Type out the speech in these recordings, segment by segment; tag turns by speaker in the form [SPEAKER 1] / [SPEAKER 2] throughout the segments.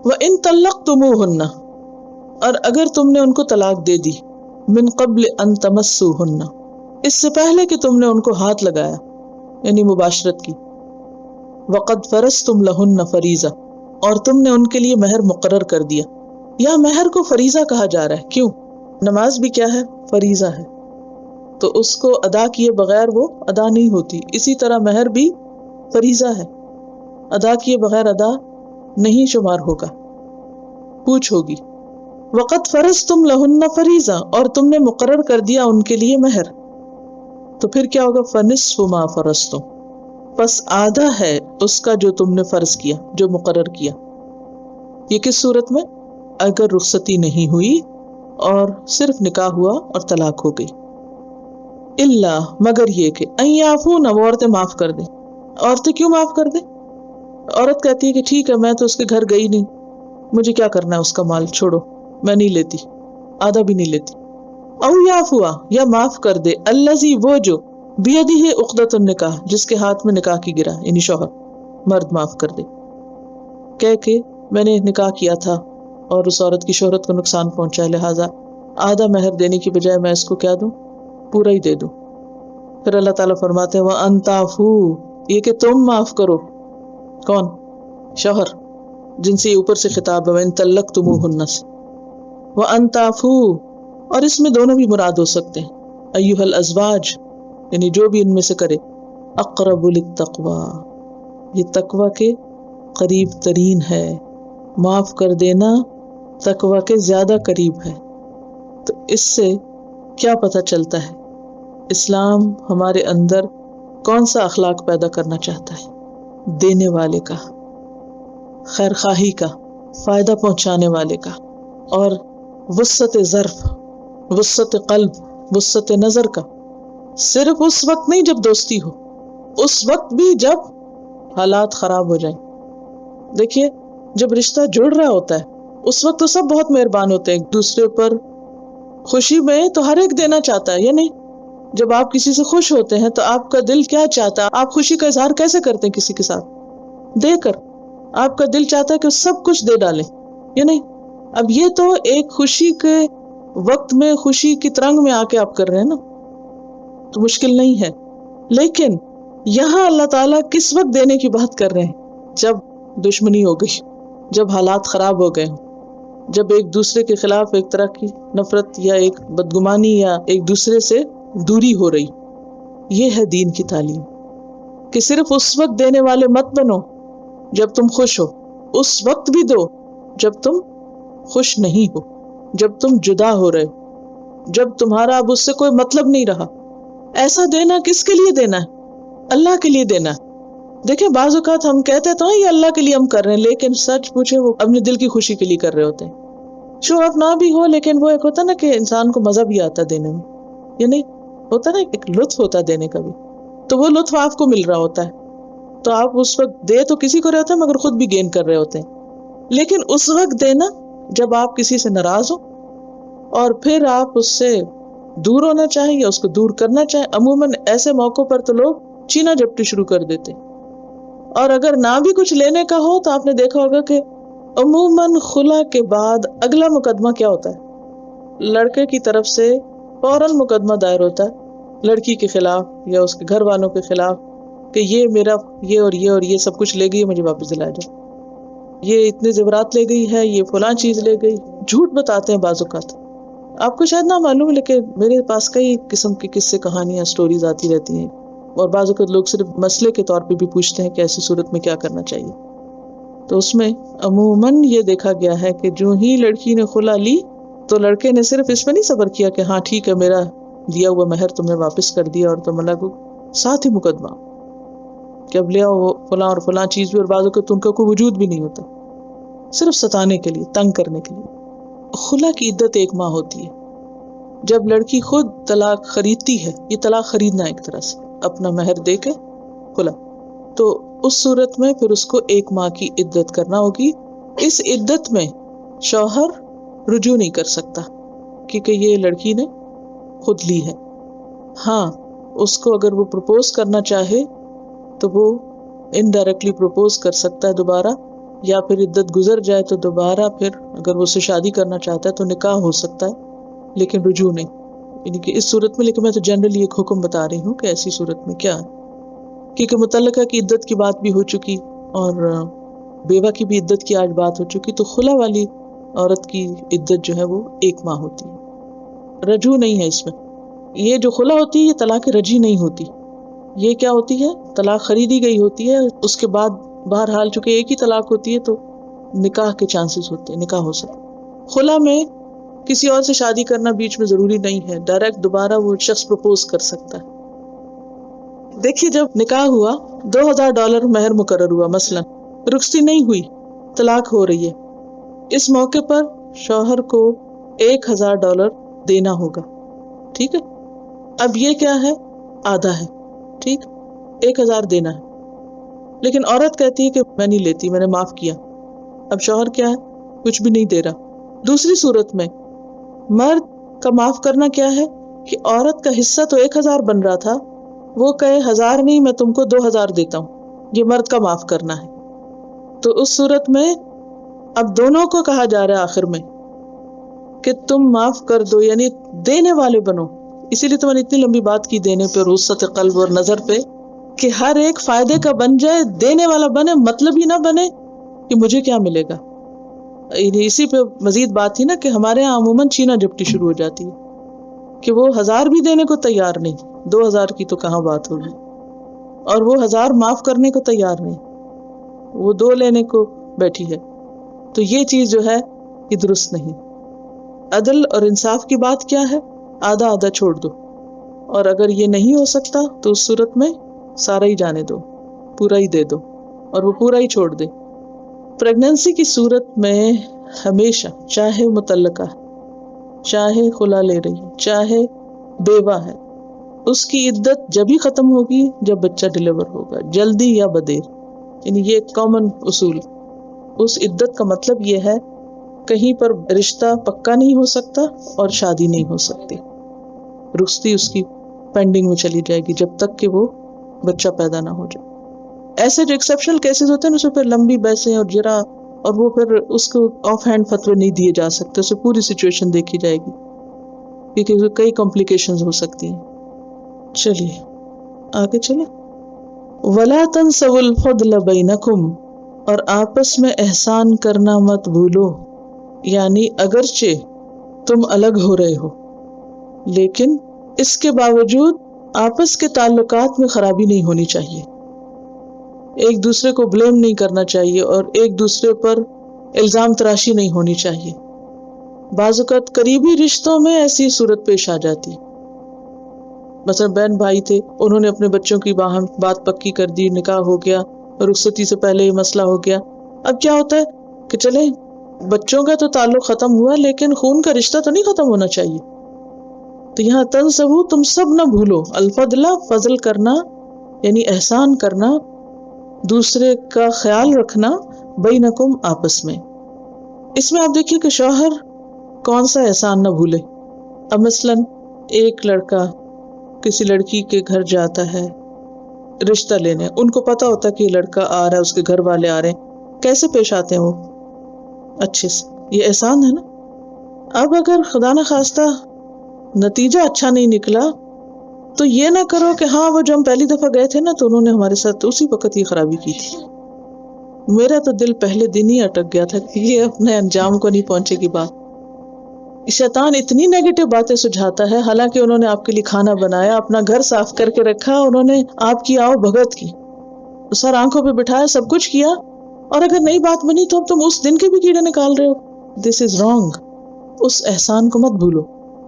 [SPEAKER 1] وَإِن طَلَّقْتُمُوهُنَّ، اور اگر تم نے ان کو طلاق دے دی، من قبل ان تمسوهن، اس سے پہلے کہ تم نے ان کو ہاتھ لگایا یعنی مباشرت کی، وقد فرضتم لهن فریضہ، اور تم نے ان کے لیے مہر مقرر کر دیا. یا مہر کو فریضہ کہا جا رہا ہے، کیوں؟ نماز بھی کیا ہے؟ فریضہ ہے، تو اس کو ادا کیے بغیر وہ ادا نہیں ہوتی. اسی طرح مہر بھی فریضہ ہے، ادا کیے بغیر ادا نہیں شمار ہوگا، پوچھ ہوگی. وقت فرضتم لہن فریضہ، اور تم نے مقرر کر دیا ان کے لیے مہر، تو پھر کیا ہوگا؟ فنصف ما فرضتم، پس آدھا ہے اس کا جو تم نے فرض کیا، جو مقرر کیا. یہ کس صورت میں؟ اگر رخصتی نہیں ہوئی اور صرف نکاح ہوا اور طلاق ہو گئی. الا، مگر یہ کہ ان یعفون، وہ عورتیں معاف کر دیں. عورتیں کیوں معاف کر دیں؟ عورت کہتی ہے کہ ٹھیک ہے میں تو اس کے گھر گئی نہیں، مجھے کیا کرنا ہے اس کا مال، چھوڑو میں نہیں لیتی، آدھا بھی نہیں لیتی. او یعفو، یا معاف کر دے الذی، وہ جو بیدہ عقدۃ النکاح، جس کے ہاتھ میں نکاح کی گرا، یعنی شوہر، مرد معاف کر دے، کہہ کہ میں نے نکاح کیا تھا اور اس عورت کی شہرت کو نقصان پہنچا، لہٰذا آدھا مہر دینے کی بجائے میں اس کو کیا دوں؟ پورا ہی دے دوں. پھر اللہ تعالیٰ فرماتے ہیں وَأَن تَعْفُوا، یہ کہ تم معاف کرو. کون؟ شوہر، جن سے اوپر سے خطاب ہے وَإِن طَلَّقْتُمُوهُنَّ سے. وَأَن تَعْفُوا، اور اس میں دونوں بھی مراد ہو سکتے ہیں، ایھا الازواج، یعنی جو بھی ان میں سے کرے، اقرب للتقوی، یہ تقوی کے قریب ترین ہے. معاف کر دینا تقوی کے زیادہ قریب ہے. تو اس سے کیا پتہ چلتا ہے اسلام ہمارے اندر کون سا اخلاق پیدا کرنا چاہتا ہے؟ دینے والے کا، خیر خواہی کا، فائدہ پہنچانے والے کا، اور وسعت ظرف، وسعت قلب، وسعت نظر کا. صرف اس وقت نہیں جب دوستی ہو، اس وقت بھی جب حالات خراب ہو جائیں. دیکھیے جب رشتہ جڑ رہا ہوتا ہے اس وقت تو سب بہت مہربان ہوتے ہیں ایک دوسرے پر، خوشی میں تو ہر ایک دینا چاہتا ہے، یا نہیں؟ جب آپ کسی سے خوش ہوتے ہیں تو آپ کا دل کیا چاہتا ہے؟ آپ خوشی کا اظہار کیسے کرتے ہیں؟ کسی کے ساتھ دے کر. آپ کا دل چاہتا ہے کہ سب کچھ دے ڈالیں، یا نہیں؟ اب یہ تو ایک خوشی کے وقت میں، خوشی کی ترنگ میں آ کے آپ کر رہے ہیں نا، تو مشکل نہیں ہے. لیکن یہاں اللہ تعالیٰ کس وقت دینے کی بات کر رہے ہیں؟ جب دشمنی ہو گئی، جب حالات خراب ہو گئے، جب ایک دوسرے کے خلاف ایک طرح کی نفرت یا ایک بدگمانی یا ایک دوسرے سے دوری ہو رہی. یہ ہے دین کی تعلیم کہ صرف اس وقت دینے والے مت بنو جب تم خوش ہو، اس وقت بھی دو جب تم خوش نہیں ہو، جب تم جدا ہو رہے ہو، جب تمہارا اب اس سے کوئی مطلب نہیں رہا. ایسا دینا کس کے لیے دینا ہے؟ اللہ کے لیے دینا ہے. دیکھیں بعض اوقات ہم کہتے تو ہیں یہ اللہ کے لیے ہم کر رہے ہیں، لیکن سچ پوچھیں وہ اپنے دل کی خوشی کے لیے کر رہے ہوتے ہیں. شو آف نہ بھی ہو، لیکن وہ ایک ہوتا نا کہ انسان کو مزہ بھی آتا دینے میں، یا نہیں ہوتا نا، ایک لطف ہوتا دینے کا بھی، تو وہ لطف آپ کو مل رہا ہوتا ہے، تو آپ اس وقت دے تو کسی کو رہے ہوتے ہیں مگر خود بھی گین کر رہے ہوتے ہیں. لیکن اس وقت دینا جب آپ کسی سے ناراض ہو اور پھر آپ اس سے دور ہونا چاہیں یا اس کو دور کرنا چاہیں. عموماً ایسے موقعوں پر تو لوگ چینا جپٹی شروع کر دیتے، اور اگر نہ بھی کچھ لینے کا ہو تو آپ نے دیکھا ہوگا کہ عموماً خلا کے بعد اگلا مقدمہ کیا ہوتا ہے؟ لڑکے کی طرف سے فوراً مقدمہ دائر ہوتا ہے لڑکی کے خلاف یا اس کے گھر والوں کے خلاف کہ یہ میرا یہ اور یہ اور یہ سب کچھ لے گئی، مجھے واپس دلا جائے، یہ اتنے زیورات لے گئی ہے، یہ فلاں چیز لے گئی. جھوٹ بتاتے ہیں بعض اوقات، آپ کو شاید نہ معلوم، لیکن میرے پاس کئی قسم کی قصے، کہانیاں، سٹوریز آتی رہتی ہیں. اور بعض اوقات لوگ صرف مسئلے کے طور پہ بھی پوچھتے ہیں کہ ایسی صورت میں کیا کرنا چاہیے. تو اس میں عموماً یہ دیکھا گیا ہے کہ جو ہی لڑکی نے خلا لی تو لڑکے نے صرف اس میں نہیں صبر کیا کہ ہاں ٹھیک ہے میرا دیا ہوا مہر تم نے واپس کر دیا اور تم الگ ہو، ساتھ ہی مقدمہ کہ اب لے آؤ وہ فلاں اور فلاں چیز بھی، اور بعض اوقات ان کا کوئی وجود بھی نہیں ہوتا، صرف ستانے کے لیے، تنگ کرنے کے لیے. خلا کی عدت 1 ماہ ہوتی ہے. جب لڑکی خود طلاق خریدتی ہے، یہ طلاق خریدنا ایک طرح سے اپنا مہر دے کے خلا، تو اس صورت میں پھر اس کو 1 ماہ کی عدت کرنا ہوگی. اس عدت میں شوہر رجوع نہیں کر سکتا کیونکہ یہ لڑکی نے خود لی ہے. ہاں اس کو اگر وہ پروپوز کرنا چاہے تو وہ انڈائریکٹلی پروپوز کر سکتا ہے دوبارہ، یا پھر عدت گزر جائے تو دوبارہ پھر اگر وہ اسے شادی کرنا چاہتا ہے تو نکاح ہو سکتا ہے لیکن رجوع نہیں، یعنی کہ اس صورت میں. لیکن میں تو جنرلی ایک حکم بتا رہی ہوں کہ ایسی صورت میں کیا ہے، کیونکہ متعلقہ کی عدت کی بات بھی ہو چکی اور بیوہ کی بھی عدت کی آج بات ہو چکی، تو خلا والی عورت کی عدت جو ہے وہ 1 ماہ ہوتی ہے، رجوع نہیں ہے اس میں. یہ جو خلا ہوتی ہے یہ طلاق رجی نہیں ہوتی، یہ کیا ہوتی ہے، طلاق خریدی گئی ہوتی ہے. اس کے بعد بہرحال چونکہ ایک ہی طلاق ہوتی ہے تو نکاح کے چانسز ہوتے ہیں، نکاح ہو سکتا. خلا میں کسی اور سے شادی کرنا بیچ میں ضروری نہیں ہے، ڈائریکٹ دوبارہ وہ شخص پروپوز کر سکتا ہے. دیکھیے جب نکاح ہوا $2000 مہر مقرر ہوا، مثلا رخصتی نہیں ہوئی، طلاق ہو رہی ہے، اس موقع پر شوہر کو $1000 دینا ہوگا. ٹھیک ہے، اب یہ کیا ہے، آدھا ہے. ٹھیک، 1000 دینا ہے. لیکن عورت کہتی ہے کہ میں نہیں لیتی، میں نے معاف کیا. اب شوہر کیا ہے، کچھ بھی نہیں دے رہا. دوسری صورت میں مرد کا معاف کرنا کیا ہے کہ عورت کا حصہ تو 1000 بن رہا تھا، وہ کہے 1000 نہیں، میں تم کو 2000 دیتا ہوں. یہ مرد کا معاف کرنا ہے. تو اس صورت میں اب دونوں کو کہا جا رہا ہے آخر میں کہ تم معاف کر دو، یعنی دینے والے بنو. اسی لیے تو میں نے اتنی لمبی بات کی دینے پہ، وسعت قلب اور نظر پہ، کہ ہر ایک فائدے کا بن جائے، دینے والا بنے، مطلب ہی نہ بنے کہ مجھے کیا ملے گا. اسی پہ مزید بات تھی نا کہ ہمارے یہاں عموماً چھینا جھپٹی شروع ہو جاتی ہے کہ وہ 1000 بھی دینے کو تیار نہیں، 2000 کی تو کہاں بات ہوگی، اور وہ 1000 معاف کرنے کو تیار نہیں، وہ 2 لینے کو بیٹھی ہے. تو یہ چیز جو ہے یہ درست نہیں. عدل اور انصاف کی بات کیا ہے، آدھا آدھا چھوڑ دو، اور اگر یہ نہیں ہو سکتا تو اس صورت میں سارا ہی جانے دو، پورا ہی دے دو، اور وہ پورا ہی چھوڑ دے. پریگننسی کی صورت میں ہمیشہ، چاہے متعلقہ ہے، چاہے خلا لے رہی ہے، چاہے بیوہ ہے، اس کی عدت جب ہی ختم ہوگی جب بچہ ڈیلیور ہوگا، جلدی یا بدیر. یعنی یہ ایک کامن اصول. اس عدت کا مطلب یہ ہے کہیں پر رشتہ پکا نہیں ہو سکتا اور شادی نہیں ہو سکتی، رخصتی اس کی پینڈنگ میں چلی جائے گی جب تک کہ وہ بچہ پیدا نہ ہو جائے. ایسے جو ایکسیپشنل کیسز ہوتے ہیں اس میں پھر لمبی بحثیں اور جرا، اور وہ پھر اس کو آف ہینڈ فتوے نہیں دیے جا سکتے، اسے پوری سچویشن دیکھی جائے گی کیونکہ کئی کمپلیکیشنز ہو سکتی ہیں. چلیے آگے چلیں. وَلَا تَنْسَوُا الْفَضْلَ بَيْنَكُمْ، اور آپس میں احسان کرنا مت بھولو. یعنی اگرچہ تم الگ ہو رہے ہو لیکن اس کے باوجود آپس کے تعلقات میں خرابی نہیں ہونی چاہیے، ایک دوسرے کو بلیم نہیں کرنا چاہیے اور ایک دوسرے پر الزام تراشی نہیں ہونی چاہیے. بعض اوقات قریبی رشتوں میں ایسی صورت پیش آ جاتی، مثلا بہن بھائی تھے، انہوں نے اپنے بچوں کی باہم بات پکی کر دی، نکاح ہو گیا، رخصتی سے پہلے یہ مسئلہ ہو گیا. اب کیا ہوتا ہے کہ چلے بچوں کا تو تعلق ختم ہوا لیکن خون کا رشتہ تو نہیں ختم ہونا چاہیے. تو یہاں تنسبو، تم سب نہ بھولو، الفضل، فضل کرنا یعنی احسان کرنا، دوسرے کا خیال رکھنا، بینکم، آپس میں. اس میں آپ دیکھیے کہ شوہر کون سا احسان نہ بھولے. اب مثلاً ایک لڑکا کسی لڑکی کے گھر جاتا ہے رشتہ لینے، ان کو پتا ہوتا ہے کہ یہ لڑکا آ رہا ہے، اس کے گھر والے آ رہے ہیں، کیسے پیش آتے ہیں وہ، اچھے سے. یہ احسان ہے نا. اب اگر خدا نہ خواستہ نتیجہ اچھا نہیں نکلا تو یہ نہ کرو کہ ہاں وہ جو ہم پہلی دفعہ گئے تھے نا تو انہوں نے ہمارے ساتھ اسی وقت یہ خرابی کی تھی. میرا تو دل پہلے دن ہی اٹک گیا تھا کہ یہ اپنے انجام کو نہیں پہنچے گی بات. شیطان اتنی نیگیٹو باتیں سجھاتا ہے، حالانکہ انہوں نے آپ کے لیے کھانا بنایا، اپنا گھر صاف کر کے رکھا، انہوں نے آپ کی آؤ بھگت کی، سر آنکھوں پہ بٹھایا، سب کچھ کیا، اور اگر نئی بات بنی تو اب تم اس دن کے بھی کیڑے نکال رہے ہو. دس از رانگ. اس احسان کو مت بھولو.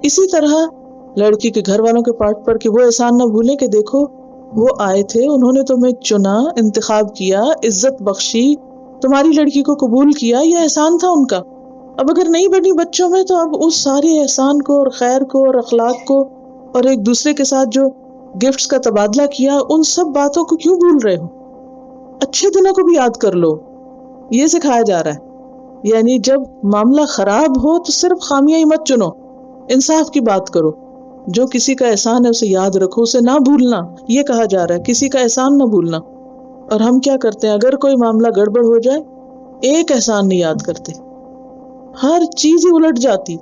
[SPEAKER 1] اسی طرح لڑکی کے گھر والوں کے پارٹ پر کہ وہ احسان نہ بھولے کہ دیکھو وہ آئے تھے، انہوں نے تمہیں چنا، انتخاب کیا، عزت بخشی، تمہاری لڑکی کو قبول کیا، یہ احسان تھا ان کا. اب اگر نہیں بنی بچوں میں تو اب اس سارے احسان کو اور خیر کو اور اخلاق کو اور ایک دوسرے کے ساتھ جو گفٹس کا تبادلہ کیا، ان سب باتوں کو کیوں بھول رہے ہو؟ اچھے دنوں کو بھی یاد کر لو. یہ سکھایا جا رہا ہے. یعنی جب معاملہ خراب ہو تو صرف خامیاں ہی مت چنو، انصاف کی بات کرو. جو کسی کا احسان ہے اسے یاد رکھو، اسے نہ بھولنا. یہ کہا جا رہا ہے کسی کا احسان نہ بھولنا. اور ہم کیا کرتے ہیں، اگر کوئی معاملہ گڑبڑ ہو جائے ایک احسان نہیں یاد کرتے، ہر چیز ہی الٹ جاتی،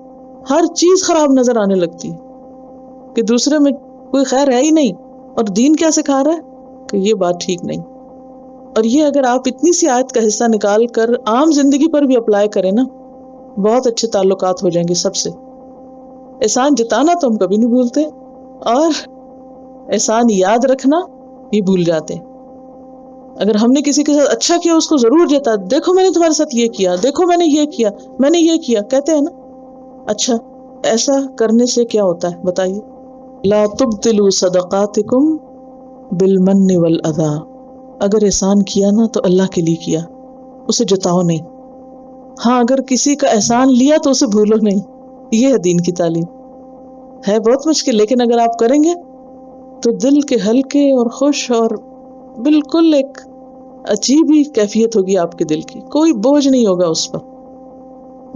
[SPEAKER 1] ہر چیز خراب نظر آنے لگتی کہ دوسرے میں کوئی خیر ہے ہی نہیں، اور دین کیا سکھا رہا ہے کہ یہ بات ٹھیک نہیں۔ اور یہ اگر آپ اتنی سی آیت کا حصہ نکال کر عام زندگی پر بھی اپلائی کریں نا، بہت اچھے تعلقات ہو جائیں گے سب سے۔ احسان جتانا تو ہم کبھی نہیں بھولتے، اور احسان یاد رکھنا یہ بھول جاتے ہیں۔ اگر ہم نے کسی کے ساتھ اچھا کیا اس کو ضرور جتا، دیکھو میں نے تمہارے ساتھ یہ کیا، دیکھو میں نے یہ کیا، میں نے یہ کیا، کہتے ہیں نا۔ اچھا ایسا کرنے سے کیا ہوتا ہے بتائیے؟ لا تبطلوا صدقاتکم بالمن والاذی، اگر احسان کیا نا تو اللہ کے لیے کیا، اسے جتاؤ نہیں۔ ہاں اگر کسی کا احسان لیا تو اسے بھولو نہیں، یہ ہے دین کی تعلیم۔ ہے بہت مشکل، لیکن اگر آپ کریں گے تو دل کے ہلکے اور خوش، اور بالکل ایک عجیب ہی کیفیت ہوگی آپ کے دل کی، کوئی بوجھ نہیں ہوگا اس پر۔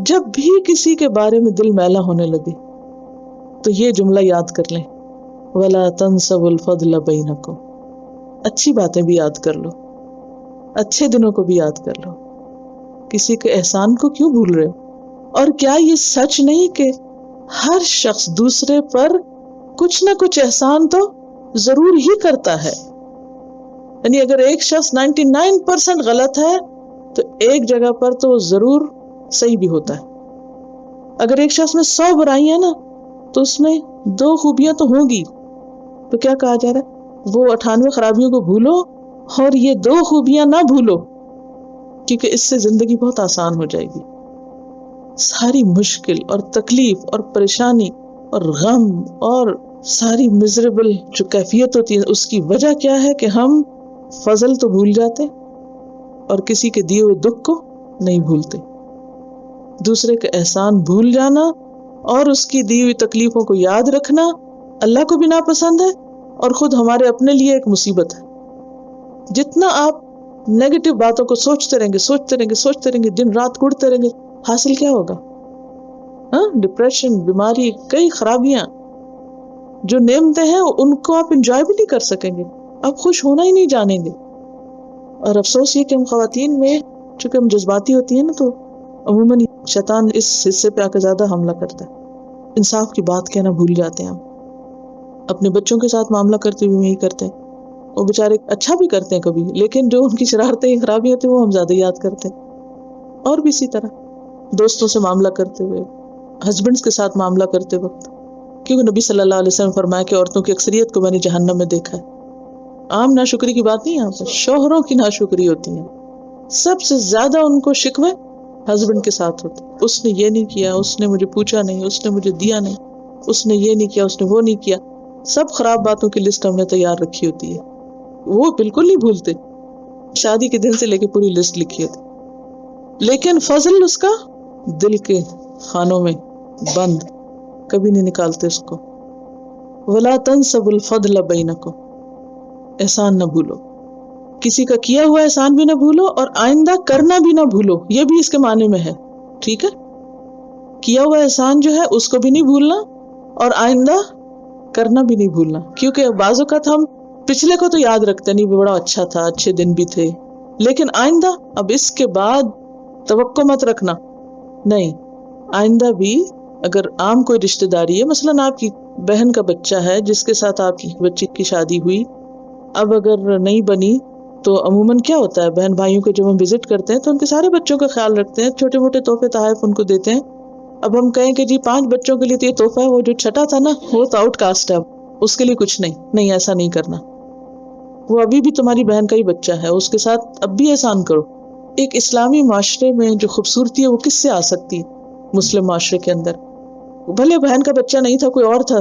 [SPEAKER 1] جب بھی کسی کے بارے میں دل میلا ہونے لگے تو یہ جملہ یاد کر لیں، وَلَا تَنْسَوْا الْفَضْلَ بَيْنَكُمْ، اچھی باتیں بھی یاد کر لو، اچھے دنوں کو بھی یاد کر لو، کسی کے احسان کو کیوں بھول رہے ہو؟ اور کیا یہ سچ نہیں کہ ہر شخص دوسرے پر کچھ نہ کچھ احسان تو ضرور ہی کرتا ہے؟ یعنی اگر ایک شخص 99% غلط ہے تو ایک جگہ پر تو ضرور صحیح بھی ہوتا ہے۔ اگر ایک شخص میں 100 برائیاں نا تو اس میں 2 خوبیاں تو ہوں گی، تو کیا کہا جا رہا ہے؟ وہ 98 خرابیوں کو بھولو اور یہ 2 خوبیاں نہ بھولو، کیونکہ اس سے زندگی بہت آسان ہو جائے گی۔ ساری مشکل اور تکلیف اور پریشانی اور غم اور ساری مزریبل جو کیفیت ہوتی ہے، اس کی وجہ کیا ہے کہ ہم فضل تو بھول جاتے اور کسی کے دیے ہوئے دکھ کو نہیں بھولتے۔ دوسرے کا احسان بھول جانا اور اس کی دی ہوئی تکلیفوں کو یاد رکھنا اللہ کو بھی ناپسند ہے اور خود ہمارے اپنے لیے ایک مصیبت ہے۔ جتنا آپ نیگیٹو باتوں کو سوچتے رہیں گے، دن رات گڑتے رہیں گے، حاصل کیا ہوگا؟ ڈپریشن، بیماری، کئی خرابیاں۔ جو نعمتیں ہیں ان کو آپ انجوائے بھی نہیں کر سکیں گے، آپ خوش ہونا ہی نہیں جانیں گے۔ اور افسوس یہ کہ ہم خواتین میں چونکہ ہم جذباتی ہوتی ہیں نا، تو عموماً شیطان اس حصے پہ آ کے زیادہ حملہ کرتا ہے۔ انصاف کی بات کہنا بھول جاتے ہیں ہم، اپنے بچوں کے ساتھ معاملہ کرتے ہوئے یہی کرتے ہیں۔ وہ بےچارے اچھا بھی کرتے ہیں کبھی، لیکن جو ان کی شرارتیں خرابیاں ہوتی ہیں وہ ہم زیادہ یاد کرتے ہیں۔ اور بھی اسی طرح دوستوں سے معاملہ کرتے ہوئے، ہسبینڈز کے ساتھ معاملہ کرتے وقت، کیونکہ نبی صلی اللہ علیہ وسلم فرمایا کہ عورتوں کی اکثریت کو میں نے جہنم میں دیکھا ہے۔ عام ناشکری کی بات نہیں، یہاں پر شوہروں کی ناشکری ہوتی ہے، سب سے زیادہ ان کو شکوے ہسبینڈ کے ساتھ ہوتے، اس نے یہ نہیں کیا، اس نے مجھے پوچھا نہیں، اس نے مجھے دیا نہیں، اس نے یہ نہیں کیا، اس نے وہ نہیں کیا۔ سب خراب باتوں کی لسٹ ہم نے تیار رکھی ہوتی ہے، وہ بالکل نہیں بھولتے، شادی کے دن سے لے کے پوری لسٹ لکھی ہوتی، لیکن فضل اس کا دل کے خانوں میں بند، کبھی نہیں نکالتے اس کو۔ وَلَا تَنْسَوْا الْفَضْلَ بَيْنَكُمْ، احسان نہ بھولو، کسی کا کیا ہوا احسان بھی نہ بھولو اور آئندہ کرنا بھی نہ بھولو، یہ بھی اس کے معنی میں ہے، ٹھیک ہے؟ کیا ہوا احسان جو ہے اس کو بھی نہیں بھولنا اور آئندہ کرنا بھی نہیں بھولنا، کیونکہ بعض اوقات ہم پچھلے کو تو یاد رکھتے نہیں، بڑا اچھا تھا، اچھے دن بھی تھے، لیکن آئندہ اب اس کے بعد توقع مت رکھنا، نہیں، آئندہ بھی اگر عام کوئی رشتہ داری ہے، مثلاً آپ کی بہن کا بچہ ہے جس کے ساتھ آپ کی بچی کی شادی ہوئی، اب اگر نہیں بنی تو عموماً کیا ہوتا ہے، بہن بھائیوں کو جب ہم وزٹ کرتے ہیں تو ان کے سارے بچوں کا خیال رکھتے ہیں، چھوٹے موٹے تحفے تحائف ان کو دیتے ہیں۔ اب ہم کہیں کہ جی 5 بچوں کے لیے تو یہ تحفہ ہے، وہ جو چھٹا تھا نا وہ تو آؤٹ کاسٹ ہے، اس کے لیے کچھ نہیں، ایسا نہیں کرنا، وہ ابھی بھی تمہاری بہن کا ہی بچہ ہے، اس کے ساتھ اب بھی احسان کرو۔ ایک اسلامی معاشرے میں جو خوبصورتی ہے وہ کس سے آ سکتی ہے؟ مسلم معاشرے کے اندر بھلے بہن کا بچہ نہیں تھا، کوئی اور تھا،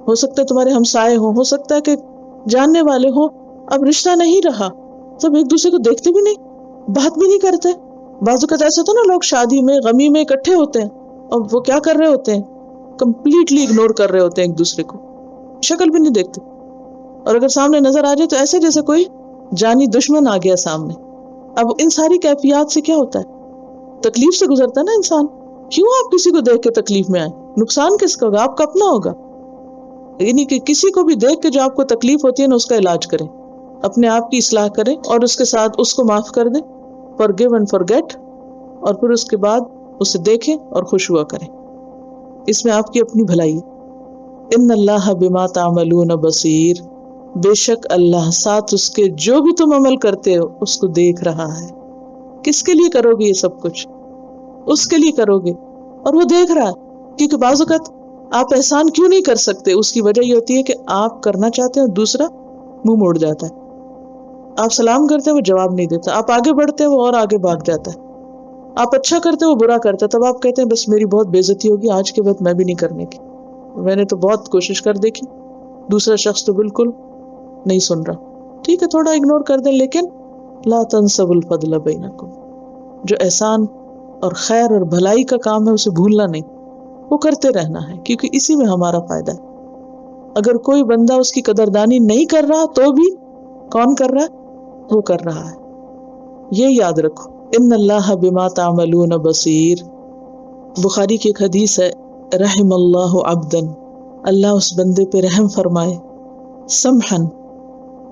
[SPEAKER 1] ہو سکتا ہے تمہارے ہمسائے ہوں، ہو سکتا ہے کہ جاننے والے ہوں، اب رشتہ نہیں رہا، سب ایک دوسرے کو دیکھتے بھی نہیں، بات بھی نہیں کرتے۔ بعض اوقات ایسا ہوتا ہے نا، لوگ شادی میں غمی میں اکٹھے ہوتے ہیں اور وہ کیا کر رہے ہوتے ہیں، کمپلیٹلی اگنور کر رہے ہوتے ہیں ایک دوسرے کو، شکل بھی نہیں دیکھتے، اور اگر سامنے نظر آ جائے تو ایسے جیسے کوئی جانی دشمن آ گیا سامنے۔ اب ان ساری کیفیات سے کیا ہوتا ہے؟ تکلیف سے گزرتا ہے نا انسان۔ کیوں آپ کسی کو دیکھ کے تکلیف میں آئے؟ نقصان کس کا ہوگا؟ آپ کا اپنا ہوگا۔ یعنی کہ کسی کو بھی دیکھ کے جو آپ کو تکلیف ہوتی ہے نا، اس کا علاج کریں، اپنے آپ کی اصلاح کریں اور اس کے ساتھ اس کو معاف کر دیں، forgive and forget، اور پھر اس کے بعد اسے دیکھیں اور خوش ہوا کریں. اس میں آپ کی اپنی بھلائی ہے. ان اللہ بما تعملون بصیر، بے شک اللہ ساتھ اس کے جو بھی تم عمل کرتے ہو اس کو دیکھ رہا ہے. کس کے لیے کرو گے یہ سب کچھ؟ اس کے لیے کرو گے اور وہ دیکھ رہا ہے. کیونکہ بعض اوقات آپ احسان کیوں نہیں کر سکتے، اس کی وجہ یہ ہوتی ہے کہ آپ کرنا چاہتے ہیں اور دوسرا منہ موڑ جاتا ہے. آپ سلام کرتے ہیں وہ جواب نہیں دیتا، آپ آگے بڑھتے ہیں وہ اور آگے بھاگ جاتا ہے. آپ اچھا کرتے ہیں وہ برا کرتا ہے، تب آپ کہتے ہیں بس میری بہت بے عزتی ہوگی، آج کے بعد میں بھی نہیں کرنے کی، میں نے تو بہت کوشش کر دیکھی، دوسرا شخص تو بالکل نہیں سن رہا. ٹھیک ہے تھوڑا اگنور کر دیں، لیکن لا تنسوا الفضل بینکم، جو احسان اور خیر اور بھلائی کا کام ہے اسے بھولنا نہیں، وہ کرتے رہنا ہے، کیونکہ اسی میں ہمارا فائدہ ہے. اگر کوئی بندہ اس کی قدردانی نہیں کر رہا تو بھی کون کر رہا ہے؟ وہ کر رہا ہے. یہ یاد رکھو، ان اللہ بما تعملون بصیر. بخاری کی ایک حدیث ہے، رحم اللہ عبدا، اللہ اس بندے پہ رحم فرمائے، سمحن،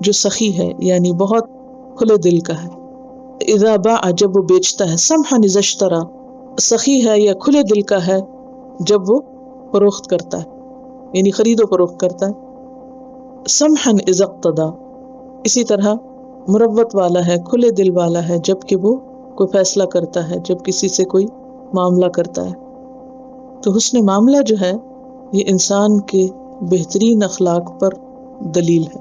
[SPEAKER 1] جو سخی ہے یعنی بہت کھلے دل کا ہے، اذا باع، جب وہ بیچتا ہے، سمحن اذا اشترى، سخی ہے یا کھلے دل کا ہے جب وہ فروخت کرتا ہے یعنی خرید و فروخت کرتا ہے، سمحن اذا اقتضى، اسی طرح مروت والا ہے، کھلے دل والا ہے جب کہ وہ کوئی فیصلہ کرتا ہے، جب کسی سے کوئی معاملہ کرتا ہے. تو حسن معاملہ جو ہے یہ انسان کے بہترین اخلاق پر دلیل ہے.